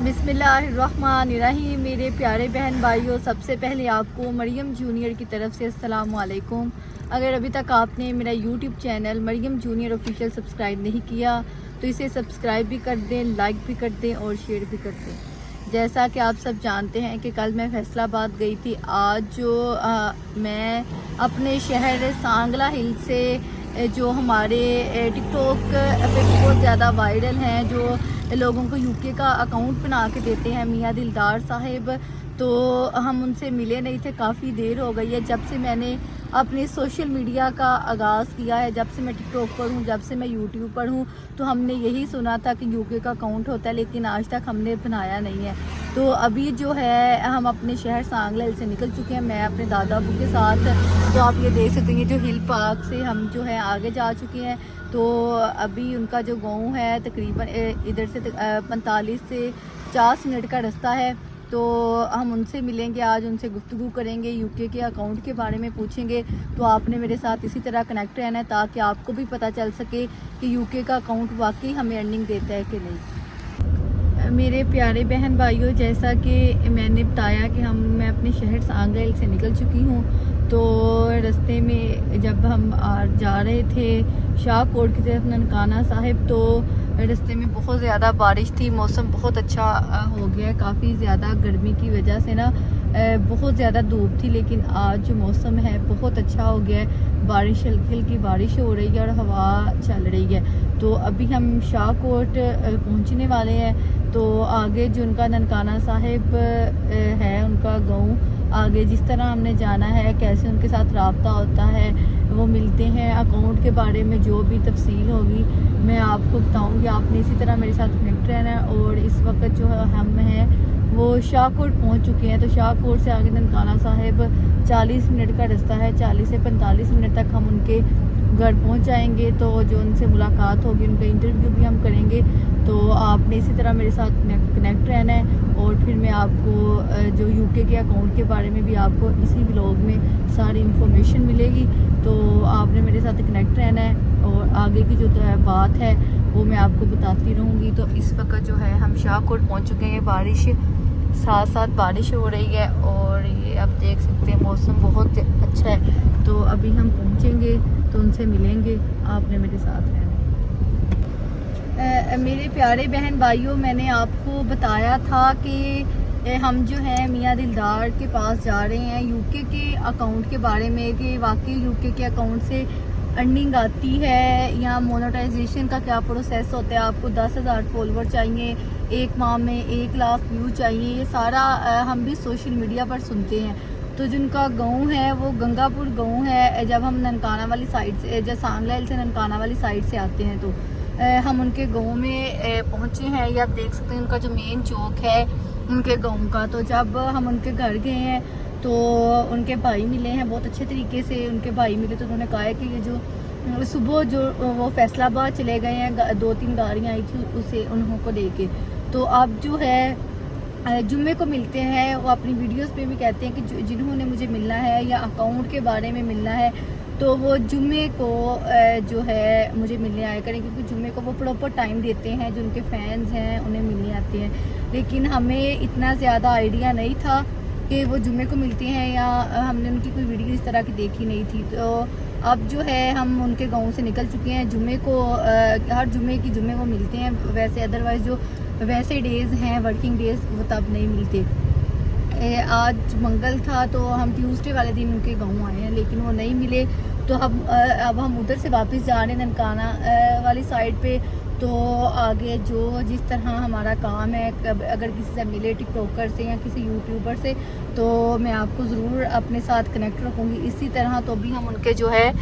बिस्मिल्लाहिर्रहमानिर्रहीम। मेरे प्यारे बहन भाइयों, सबसे पहले आपको मरियम जूनियर की तरफ से अस्सलाम वालेकुम। अगर अभी तक आपने मेरा YouTube channel Mariam junior official subscribe नहीं किया तो इसे सब्सक्राइब भी कर दें, लाइक भी कर दें और शेयर भी कर दें। जैसा कि आप सब जानते हैं कि कल मैं फैसलाबाद गई थी। आज जो मैं अपने शहर सांगला हिल से जो हमारे टिकटॉक पे बहुत ज़्यादा वायरल हैं, जो लोगों को यूके का अकाउंट बना के देते हैं, मियाँ दिलदार साहिब, तो हम उनसे मिले नहीं थे। काफ़ी देर हो गई है जब से मैंने अपने सोशल मीडिया का आगाज़ किया है, जब से मैं टिकटॉक पर हूँ, जब से मैं यूट्यूब पर हूँ। तो हमने यही सुना था कि यूके का अकाउंट होता है, लेकिन आज तक हमने बनाया नहीं है। तो अभी जो है हम अपने शहर सांगला हिल से निकल चुके हैं, मैं अपने दादा अबू के साथ। तो आप ये देख सकते हैं, जो हिल पार्क से हम जो है आगे जा चुके हैं। तो अभी उनका जो गांव है तकरीबन इधर से 45 से 50 मिनट का रास्ता है। तो हम उनसे मिलेंगे, आज उनसे गुफ्तगू करेंगे, यूके के अकाउंट के बारे में पूछेंगे। तो आपने मेरे साथ इसी तरह कनेक्ट रहना है ताकि आपको भी पता चल सके कि यूके का अकाउंट वाकई हमें अर्निंग देता है कि नहीं। मेरे प्यारे बहन भाइयों, जैसा कि मैंने बताया कि मैं अपने शहर सांगला हिल से निकल चुकी हूँ। तो रास्ते में जब हम जा रहे थे शाहकोट की तरफ ननकाना साहिब, तो रास्ते में बहुत ज़्यादा बारिश थी। मौसम बहुत अच्छा हो गया है, काफ़ी ज़्यादा गर्मी की वजह से ना बहुत ज़्यादा धूप थी, लेकिन आज जो मौसम है बहुत अच्छा हो गया है। बारिश हल्की हल्की बारिश हो रही है और हवा चल रही है। तो अभी हम शाहकोट पहुंचने वाले हैं। तो आगे जो उनका ननकाना साहिब है, उनका गांव, आगे जिस तरह हमने जाना है, कैसे उनके साथ रब्ता होता है, वो मिलते हैं। अकाउंट के बारे में जो भी तफसील होगी मैं आपको बताऊंगी। आपने इसी तरह मेरे साथ कनेक्ट रहना है। और इस वक्त जो हम हैं वो शाहकोट पहुंच चुके हैं। तो शाहकोट से आगे ननकाना साहिब 40 मिनट का रास्ता है, 40 से 45 मिनट तक हम उनके घर पहुंच जाएंगे। तो जो उनसे मुलाकात होगी, उनका इंटरव्यू भी हम करेंगे। तो आपने इसी तरह मेरे साथ कनेक्ट रहना है। और फिर मैं आपको जो यूके के अकाउंट के बारे में भी आपको इसी व्लॉग में सारी इन्फॉर्मेशन मिलेगी। तो आपने मेरे साथ कनेक्ट रहना है और आगे की जो बात है वो मैं आपको बताती रहूँगी। तो इस वक्त जो है हम शाहकोट पहुँच चुके हैं। बारिश साथ साथ बारिश हो रही है और ये आप देख सकते हैं मौसम बहुत अच्छा है। तो अभी हम पहुँचेंगे तो उनसे मिलेंगे। आपने मेरे साथ रहना। मेरे प्यारे बहन भाइयों, मैंने आपको बताया था कि हम जो है मियाँ दिलदार के पास जा रहे हैं यूके के अकाउंट के बारे में, कि वाकई यूके के अकाउंट से अर्निंग आती है या मोनेटाइजेशन का क्या प्रोसेस होता है। आपको 10,000 फॉलोवर चाहिए, एक माह में 1 लाख व्यू चाहिए, ये सारा हम भी सोशल मीडिया पर सुनते हैं। तो जिनका गांव है वो गंगापुर गांव है। जब हम ननकाना वाली साइड से, जब सांगला हिल से ननकाना वाली साइड से आते हैं, तो हम उनके गांव में पहुंचे हैं। ये आप देख सकते हैं उनका जो मेन चौक है उनके गांव का। तो जब हम उनके घर गए हैं तो उनके भाई मिले हैं, बहुत अच्छे तरीके से उनके भाई मिले। तो उन्होंने कहा है कि ये जो सुबह जो वो फैसलाबाद चले गए हैं, 2-3 गाड़ियाँ आई थी उसे उन्हों को लेके। तो अब जो है जुम्मे को मिलते हैं। वो अपनी वीडियोस पे भी कहते हैं कि जिन्होंने मुझे मिलना है या अकाउंट के बारे में मिलना है तो वो जुम्मे को जो है मुझे मिलने आया करें, क्योंकि जुम्मे को वो प्रॉपर टाइम देते हैं। जो उनके फैंस हैं उन्हें मिलने आते हैं। लेकिन हमें इतना ज़्यादा आइडिया नहीं था कि वो जुम्मे को मिलते हैं, या हमने उनकी कोई वीडियो इस तरह की देखी नहीं थी। तो अब जो है हम उनके गांव से निकल चुके हैं। जुम्मे को हर जुम्मे की जुम्मे को मिलते हैं, वैसे अदरवाइज़ जो वैसे डेज़ हैं वर्किंग डेज़ वो तब नहीं मिलते। आज मंगल था तो हम ट्यूसडे वाले दिन उनके गांव आए हैं, लेकिन वो नहीं मिले। तो अब हम उधर से वापस जा रहे हैं ननकाना वाली साइड पे। तो आगे जो जिस तरह हमारा काम है, अगर किसी से मिले टिकटॉकर से या किसी यूट्यूबर से, तो मैं आपको ज़रूर अपने साथ कनेक्ट रखूँगी इसी तरह। तो अभी हम उनके जो है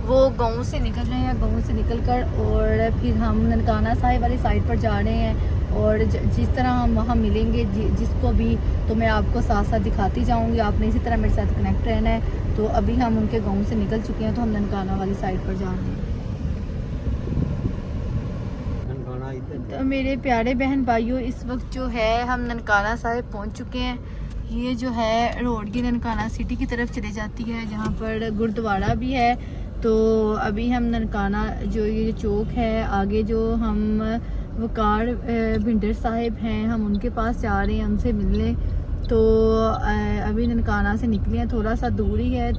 वो गांव से निकल रहे हैं, गांव से निकल कर और फिर हम ननकाना साहिब वाली साइड पर जा रहे हैं। और जिस तरह हम वहाँ मिलेंगे जिसको भी, तो मैं आपको साथ साथ दिखाती जाऊँगी। आपने इसी तरह मेरे साथ कनेक्ट रहना है। तो अभी हम उनके गांव से निकल चुके हैं, तो हम ननकाना वाली साइड पर जा रहे हैं। तो मेरे प्यारे बहन भाइयों, इस वक्त जो है हम ननकाना साहिब पहुँच चुके हैं। ये जो है रोड की ननकाना सिटी की तरफ चले जाती है, जहाँ पर गुरुद्वारा भी है। तो अभी हम ननकाना जो ये चौक है, आगे जो हम वकार भिंडर साहिब हैं, हम उनके पास जा रहे हैं उनसे मिलने। तो अभी ननकाना से निकले हैं, थोड़ा सा दूर ही है,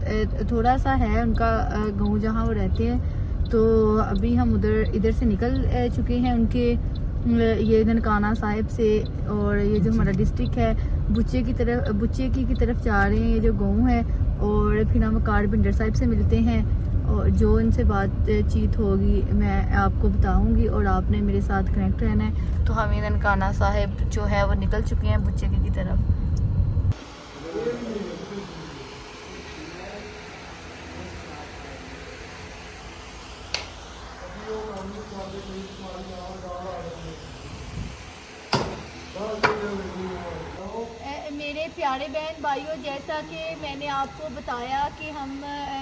थोड़ा सा है उनका गांव जहाँ वो रहते हैं। तो अभी हम इधर से निकल चुके हैं उनके ये ननकाना साहिब से। और ये जो हमारा डिस्ट्रिक्ट है बुच्चे की तरफ जा रहे हैं, ये जो गाँव है। और फिर हम वकार भिंडर साहिब से मिलते हैं और जो इनसे बातचीत होगी मैं आपको बताऊंगी और आपने मेरे साथ कनेक्ट रहना है। तो हम ये ननकाना साहिब जो है वो निकल चुके हैं बुच्चे की तरफ। मेरे प्यारे बहन भाइयों, जैसा कि मैंने आपको बताया कि हम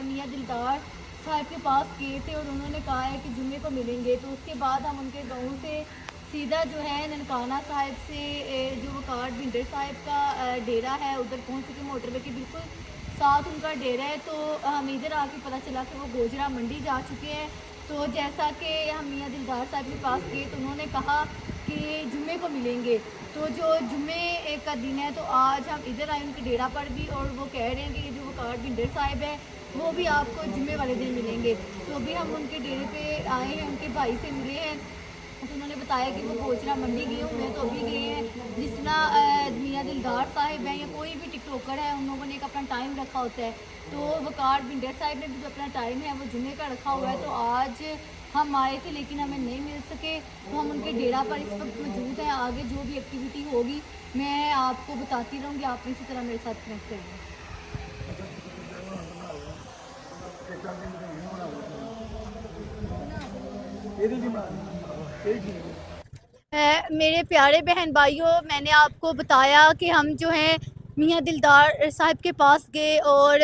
मियाँ दिलदार साहब के पास गए थे और उन्होंने कहा है कि जुम्मे को मिलेंगे। तो उसके बाद हम उनके गाँव से सीधा जो है ननकाना साहिब से जो वकार भिंडर साहिब का डेरा है उधर पहुँच चुके, मोटरवे के बिल्कुल साथ उनका डेरा है। तो हम इधर आके पता चला कि वो गोजरा मंडी जा चुके हैं। तो जैसा कि हम मियाँ दिलदार साहब के पास गए तो उन्होंने कहा कि जुम्मे को मिलेंगे। तो जो जुम्मे का दिन है तो आज हम इधर आए उनके डेरा पर भी, और वो कह रहे हैं कि जो वकार भिंडर साहिब है वो भी आपको जुम्मे वाले दिन मिलेंगे। तो अभी हम उनके डेरे पे आए हैं, उनके भाई से मिले हैं। तो उन्होंने बताया कि वो गोजरा मंडी गए हुए हैं, तो अभी गए हैं। जिस तरह मियाँ दिलदार साहिब हैं या कोई भी टिकटॉकर है, उन लोगों ने एक अपना टाइम रखा होता है। तो वकार भिंडर साहिब ने भी जो अपना टाइम है वो जुम्मे का रखा हुआ है। तो आज हम आए थे लेकिन हमें नहीं मिल सके, तो हम उनके डेरा पर इस वक्त मौजूद हैं। आगे जो भी एक्टिविटी होगी मैं आपको बताती रहूँगी, आप इसी तरह मेरे साथ कनेक्ट करेंगे। मेरे प्यारे बहन भाइयों, मैंने आपको बताया कि हम जो हैं मियाँ दिलदार साहब के पास गए और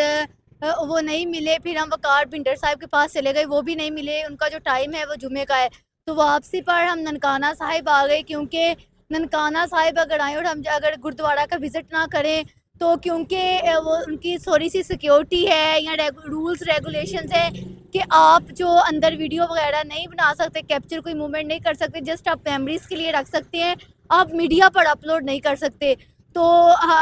वो नहीं मिले। फिर हम वकार भिंडर साहब के पास चले गए, वो भी नहीं मिले। उनका जो टाइम है वो जुमे का है। तो वापसी पर हम ननकाना साहिब आ गए, क्योंकि ननकाना साहिब अगर आए और हम अगर गुरुद्वारा का विज़िट ना करें तो क्योंकि वो उनकी थोड़ी सी सिक्योरिटी है या रूल्स रेगुलेशंस है कि आप जो अंदर वीडियो वगैरह नहीं बना सकते, कैप्चर कोई मूवमेंट नहीं कर सकते, जस्ट आप मेमोरीज के लिए रख सकते हैं, आप मीडिया पर अपलोड नहीं कर सकते। तो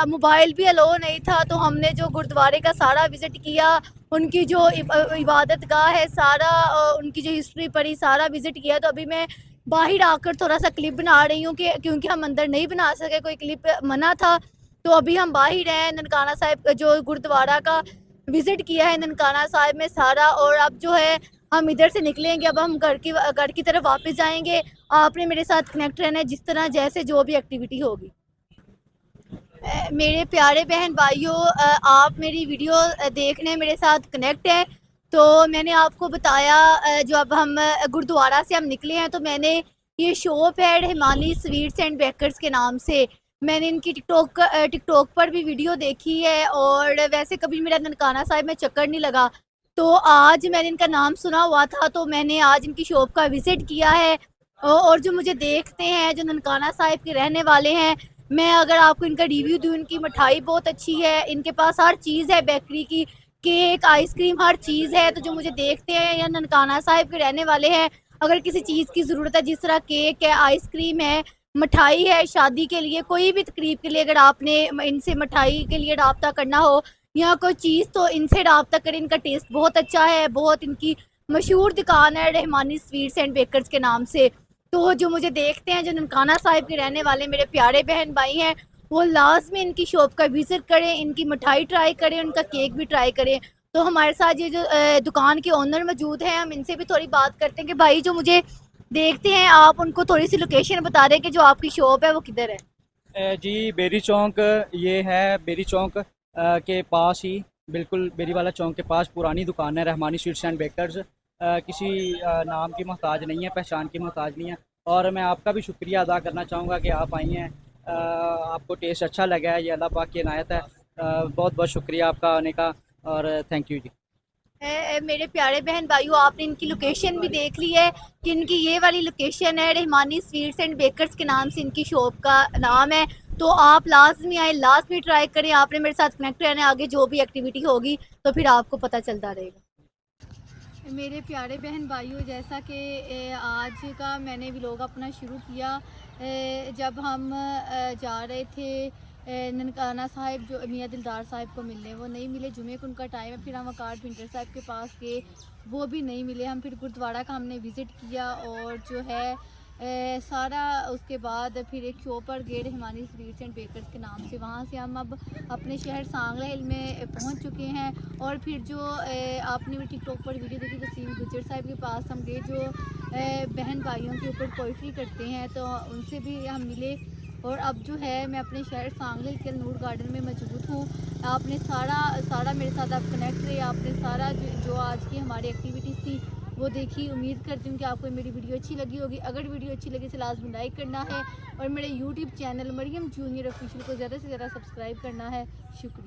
मोबाइल भी अलो नहीं था। तो हमने जो गुरुद्वारे का सारा विज़िट किया, उनकी जो इबादत गाह है सारा, उनकी जो हिस्ट्री पढ़ी, सारा विज़िट किया। तो अभी मैं बाहर आकर थोड़ा सा क्लिप बना रही हूँ कि क्योंकि हम अंदर नहीं बना सके, कोई क्लिप मना था। तो अभी हम बाहर हैं, ननकाना साहिब जो गुरुद्वारा का विज़िट किया है ननकाना साहिब में सारा, और अब जो है हम इधर से निकलेंगे। अब हम घर की तरफ वापस जाएंगे। आपने मेरे साथ कनेक्ट रहना है, जिस तरह जैसे जो भी एक्टिविटी होगी। मेरे प्यारे बहन भाइयों, आप मेरी वीडियो देखने मेरे साथ कनेक्ट है। तो मैंने आपको बताया जो अब हम गुरुद्वारा से हम निकले हैं, तो मैंने ये शॉप है रहमानी स्वीट्स एंड बेकर्स के नाम से, मैंने इनकी टिकटॉक पर भी वीडियो देखी है और वैसे कभी मेरा ननकाना साहिब में चक्कर नहीं लगा। तो आज मैंने इनका नाम सुना हुआ था, तो मैंने आज इनकी शॉप का विज़िट किया है। और जो मुझे देखते हैं, जो ननकाना साहिब के रहने वाले हैं, मैं अगर आपको इनका रिव्यू दूँ, इनकी मिठाई बहुत अच्छी है, इनके पास हर चीज़ है बेकरी की, केक, आइसक्रीम, हर चीज़ है। तो जो मुझे देखते हैं या ननकाना साहिब के रहने वाले हैं, अगर किसी चीज़ की ज़रूरत है, जिस तरह केक है, आइसक्रीम है, मिठाई है, शादी के लिए, कोई भी तकरीब के लिए अगर आपने इनसे मिठाई के लिए रब्ता करना हो या कोई चीज़, तो इनसे रब्ता करें। इनका टेस्ट बहुत अच्छा है, बहुत इनकी मशहूर दुकान है रहमानी स्वीट्स एंड बेकर्स के नाम से। तो जो मुझे देखते हैं, जो ननकाना साहिब के रहने वाले मेरे प्यारे बहन भाई हैं, वो लाजमी इनकी शॉप का विज़िट करें, इनकी मिठाई ट्राई करें, उनका केक भी ट्राई करें। तो हमारे साथ ये जो दुकान के ओनर मौजूद हैं, हम इनसे भी थोड़ी बात करते हैं कि भाई जो मुझे देखते हैं, आप उनको थोड़ी सी लोकेशन बता दें कि जो आपकी शॉप है वो किधर है। जी, बेरी चौक, ये है बेरी चौक के पास ही, बिल्कुल बेरी वाला चौक के पास पुरानी दुकान है रहमानी स्वीट्स एंड बेकर्स। किसी नाम की मोहताज नहीं है, पहचान की मोहताज नहीं है। और मैं आपका भी शुक्रिया अदा करना चाहूँगा कि आप आई हैं, आपको टेस्ट अच्छा लगा है, ये अल्लाह पाक की इनायत है। बहुत बहुत शुक्रिया आपका आने का और थैंक यू जी। मेरे प्यारे बहन भाइयों, आपने इनकी लोकेशन भी देख ली है कि इनकी ये वाली लोकेशन है, रहमानी स्वीट्स एंड बेकर्स के नाम से इनकी शॉप का नाम है। तो आप लाजमी आए, लाजमी ट्राई करें। आपने मेरे साथ कनेक्ट रहना है, आगे जो भी एक्टिविटी होगी तो फिर आपको पता चलता रहेगा। मेरे प्यारे बहन भाइयों, जैसा कि आज का मैंने व्लॉग अपना शुरू किया, जब हम जा रहे थे ननकाना साहिब जो मियाँ दिलदार साहिब को मिलने, वो नहीं मिले, जुमे को उनका टाइम है। फिर हम वकार पिंटर साहिब के पास गए, वो भी नहीं मिले। हम फिर गुरुद्वारा का हमने विज़िट किया और जो है सारा उसके बाद फिर एक शो पर गए रहमानी स्वीट्स एंड बेकर्स के नाम से। वहाँ से हम अब अपने शहर सांगला हिल में पहुँच चुके हैं। और फिर जो आपने भी टिकटॉक पर वीडियो देखी, वसीम गुज्जर साहब के पास हम गए, जो बहन भाइयों के ऊपर पोइट्री करते हैं, तो उनसे भी हम मिले। और अब जो है मैं अपने शहर सांगला हिल के नूर गार्डन में मौजूद हूँ। आपने सारा मेरे साथ आप कनेक्ट रहे, आपने सारा जो आज की हमारी एक्टिविटीज़ थी वो देखी। उम्मीद करती हूँ कि आपको मेरी वीडियो अच्छी लगी होगी। अगर वीडियो अच्छी लगी तो लाजमी लाइक करना है और मेरे YouTube channel Mariam junior official को ज़्यादा से ज़्यादा सब्सक्राइब करना है। शुक्रिया।